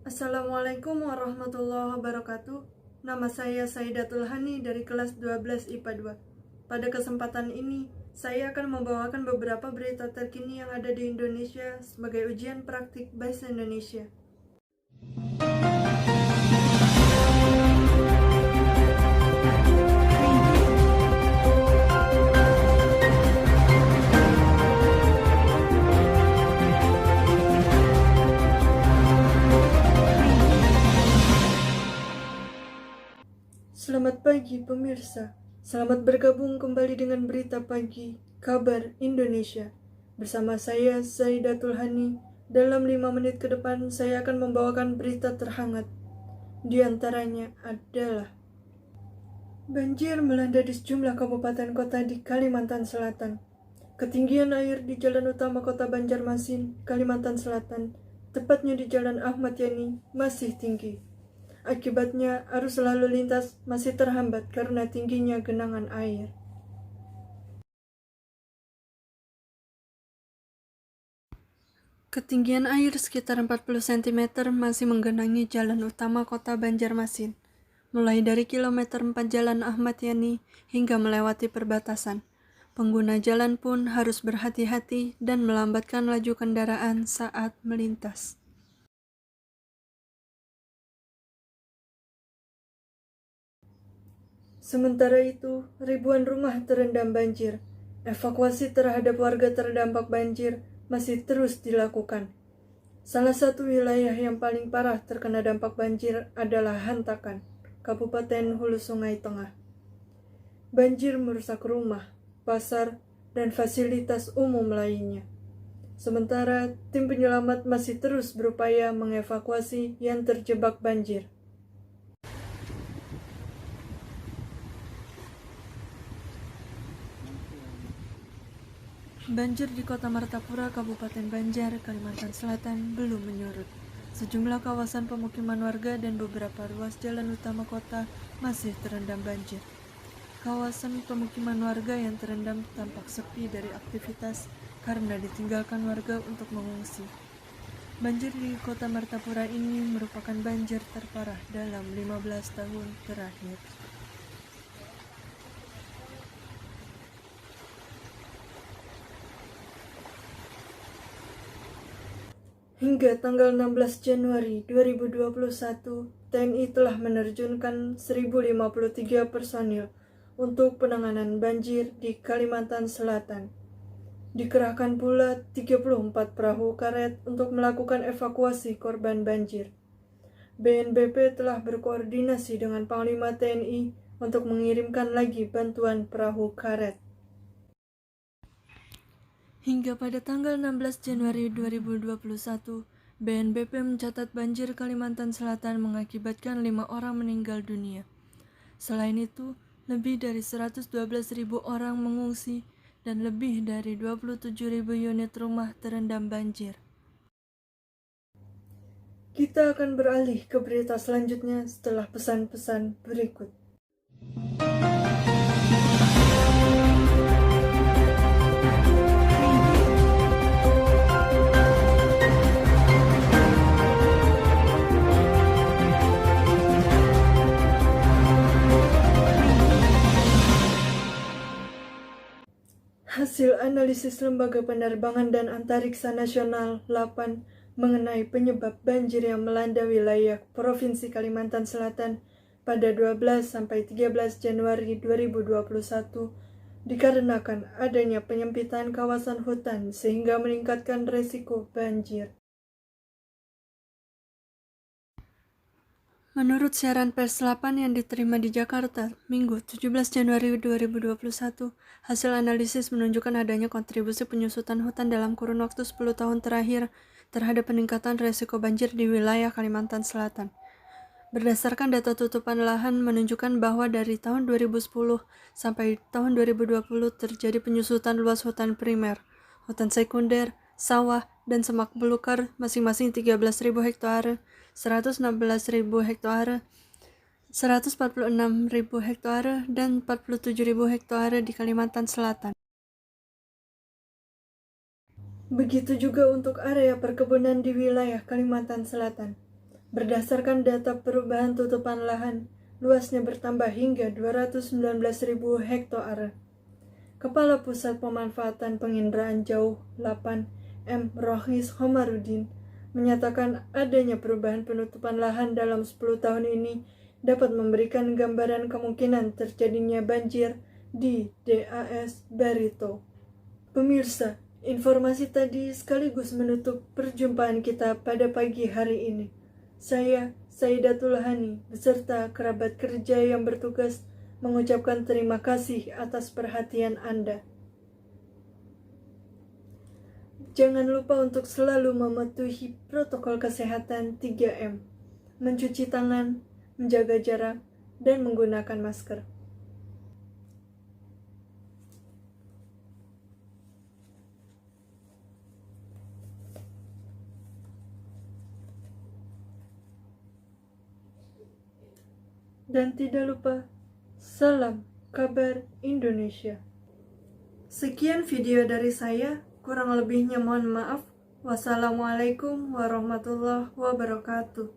Assalamualaikum warahmatullahi wabarakatuh. Nama saya Saidatul Hani dari kelas 12 IPA 2. Pada kesempatan ini, saya akan membawakan beberapa berita terkini yang ada di Indonesia sebagai ujian praktik Bahasa Indonesia. Selamat pagi pemirsa. Selamat bergabung kembali dengan berita pagi Kabar Indonesia. Bersama saya Saidatul Hani. Dalam 5 menit ke depan saya akan membawakan berita terhangat. Di antaranya adalah banjir melanda di sejumlah kabupaten kota di Kalimantan Selatan. Ketinggian air di jalan utama kota Banjarmasin, Kalimantan Selatan, tepatnya di Jalan Ahmad Yani, masih tinggi. Akibatnya, arus lalu lintas masih terhambat karena tingginya genangan air. Ketinggian air sekitar 40 cm masih menggenangi jalan utama kota Banjarmasin, mulai dari kilometer 4 Jalan Ahmad Yani hingga melewati perbatasan. Pengguna jalan pun harus berhati-hati dan melambatkan laju kendaraan saat melintas. Sementara itu, ribuan rumah terendam banjir. Evakuasi terhadap warga terdampak banjir masih terus dilakukan. Salah satu wilayah yang paling parah terkena dampak banjir adalah Hantakan, Kabupaten Hulu Sungai Tengah. Banjir merusak rumah, pasar, dan fasilitas umum lainnya. Sementara tim penyelamat masih terus berupaya mengevakuasi yang terjebak banjir. Banjir di Kota Martapura, Kabupaten Banjar, Kalimantan Selatan belum menyurut. Sejumlah kawasan pemukiman warga dan beberapa ruas jalan utama kota masih terendam banjir. Kawasan pemukiman warga yang terendam tampak sepi dari aktivitas karena ditinggalkan warga untuk mengungsi. Banjir di Kota Martapura ini merupakan banjir terparah dalam 15 tahun terakhir. Hingga tanggal 16 Januari 2021, TNI telah menerjunkan 1053 personil untuk penanganan banjir di Kalimantan Selatan. Dikerahkan pula 34 perahu karet untuk melakukan evakuasi korban banjir. BNPB telah berkoordinasi dengan Panglima TNI untuk mengirimkan lagi bantuan perahu karet. Hingga pada tanggal 16 Januari 2021, BNPB mencatat banjir Kalimantan Selatan mengakibatkan 5 orang meninggal dunia. Selain itu, lebih dari 112.000 orang mengungsi dan lebih dari 27.000 unit rumah terendam banjir. Kita akan beralih ke berita selanjutnya setelah pesan-pesan berikut. Hasil analisis Lembaga Penerbangan dan Antariksa Nasional (LAPAN) mengenai penyebab banjir yang melanda wilayah Provinsi Kalimantan Selatan pada 12-13 Januari 2021 dikarenakan adanya penyempitan kawasan hutan sehingga meningkatkan risiko banjir. Menurut siaran pers 8 yang diterima di Jakarta, Minggu 17 Januari 2021, hasil analisis menunjukkan adanya kontribusi penyusutan hutan dalam kurun waktu 10 tahun terakhir terhadap peningkatan risiko banjir di wilayah Kalimantan Selatan. Berdasarkan data tutupan lahan menunjukkan bahwa dari tahun 2010 sampai tahun 2020 terjadi penyusutan luas hutan primer, hutan sekunder, sawah, dan semak belukar masing-masing 13.000 hektare, 116.000 hektare, 146.000 hektare, dan 47.000 hektare di Kalimantan Selatan. Begitu juga untuk area perkebunan di wilayah Kalimantan Selatan. Berdasarkan data perubahan tutupan lahan, luasnya bertambah hingga 219.000 hektare. Kepala Pusat Pemanfaatan Penginderaan Jauh 8, M. Rohis Homarudin, menyatakan adanya perubahan penutupan lahan dalam 10 tahun ini dapat memberikan gambaran kemungkinan terjadinya banjir di DAS Barito. Pemirsa, informasi tadi sekaligus menutup perjumpaan kita pada pagi hari ini. Saya, Saidatul Hani, beserta kerabat kerja yang bertugas mengucapkan terima kasih atas perhatian Anda. Jangan lupa untuk selalu mematuhi protokol kesehatan 3M, mencuci tangan, menjaga jarak, dan menggunakan masker. Dan tidak lupa, salam kabar Indonesia. Sekian video dari saya, kurang lebihnya mohon maaf. Wassalamualaikum warahmatullahi wabarakatuh.